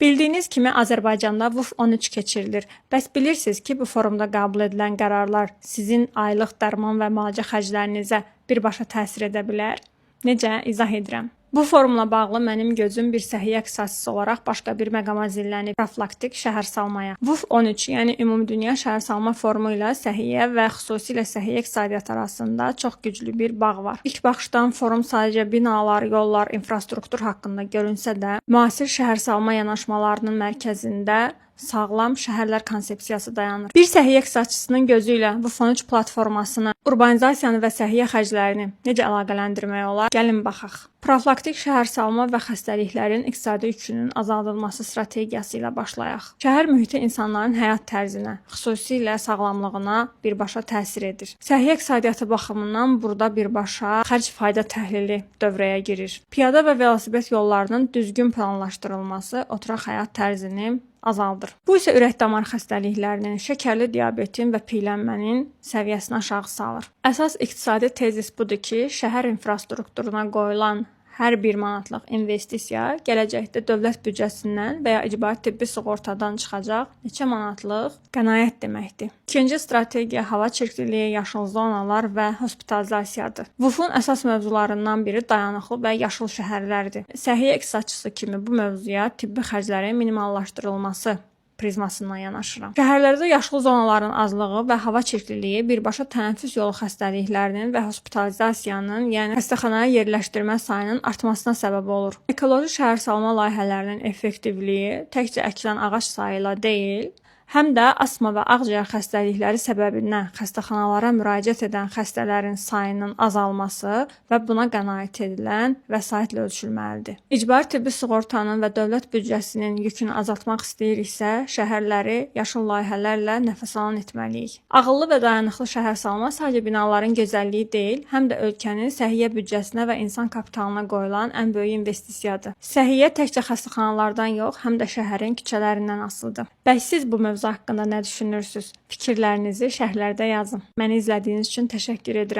Bildiyiniz kimi Azərbaycanda VUF 13 keçirilir. Bəs bilirsiniz ki, bu forumda qəbul edilən qərarlar sizin aylıq dərman və müalicə xərclərinizə birbaşa təsir edə bilər? Necə? İzah edirəm. Bu forumla bağlı mənim gözüm bir səhiyyə ixtisasçısı olaraq başqa bir məqama zillənib. Profilaktik şəhərsalmaya. VUF 13, yəni Ümumdünya Şəhərsalma Forumu ilə səhiyyə və xüsusilə səhiyyə iqtisadiyyatı arasında çox güclü bir bağ var. İlk baxışdan forum sadəcə binalar, yollar, infrastruktur haqqında görünsə də, müasir şəhərsalma yanaşmalarının mərkəzində sağlam şəhərlər konsepsiyası dayanır. Bir səhiyyə iqtisadçısının gözü ilə VUF 13 platformasını, urbanizasiyanı və səhiyyə xərclərini necə əlaqələndirmək olar? Gəlin baxaq. Profilaktik şəhərsalma və xəstəliklərin iqtisadi yükünün azaldılması strategiyası ilə başlayaq. Şəhər mühiti insanların həyat tərzinə, xüsusilə sağlamlığına birbaşa təsir edir. Səhiyyə iqtisadiyyatı baxımından burada birbaşa xərc-fayda təhlili dövrəyə girir. Piyada və velosiped yollarının düzgün planlaşdırılması oturaq həyat tərzini azaldır. Bu isə ürək-damar xəstəliklərinin, şəkərli diabetin və piyələnmənin səviyyəsini aşağı salır. Əsas iqtisadi tezis budur ki, şəhər infrastrukturuna qoyulan hər 1 manatlıq investisiya gələcəkdə dövlət büdcəsindən və ya icbari tibbi sığortadan çıxacaq neçə manatlıq qənaət deməkdir. İkinci strategiya hava çirkliliyi, yaşıl zonalar və hospitalizasiyadır. VUF-un əsas mövzularından biri dayanıqlı və yaşıl şəhərlərdir. Səhiyyə iqtisadçısı kimi bu mövzuya tibbi xərclərin minimallaşdırılması prizmasından yanaşıram. Şəhərlərdə yaşıl zonaların azlığı və hava çirkliliyi birbaşa tənəffüs yolu xəstəliklərinin və hospitalizasiyanın, yəni xəstəxanaya yerləşdirmə sayının artmasına səbəb olur. Ekoloji şəhərsalma layihələrinin effektivliyi təkcə əkilən ağac sayı ilə deyil, həm də asma və ağciyər xəstəlikləri səbəbindən xəstəxanalara müraciət edən xəstələrin sayının azalması və buna qənaət edilən vəsaitlə ölçülməlidir. İcbari tibbi sığortanın və dövlət büdcəsinin yükünü azaltmaq istəyiriksə, şəhərləri yaşıl layihələrlə nəfəs alan etməliyik. Ağıllı və dayanıqlı şəhərsalma sadəcə binaların gözəlliyi deyil, həm də ölkənin səhiyyə büdcəsinə və insan kapitalına qoyulan ən böyük investisiyadır. Səhiyyə təkcə xəstəxanalardan yox, həm də şəhərin küçələrindən asılıdır. Bəs siz bu mövzu haqqında nə düşünürsünüz? Fikirlərinizi şərhlərdə yazın. Məni izlədiyiniz üçün təşəkkür edirəm.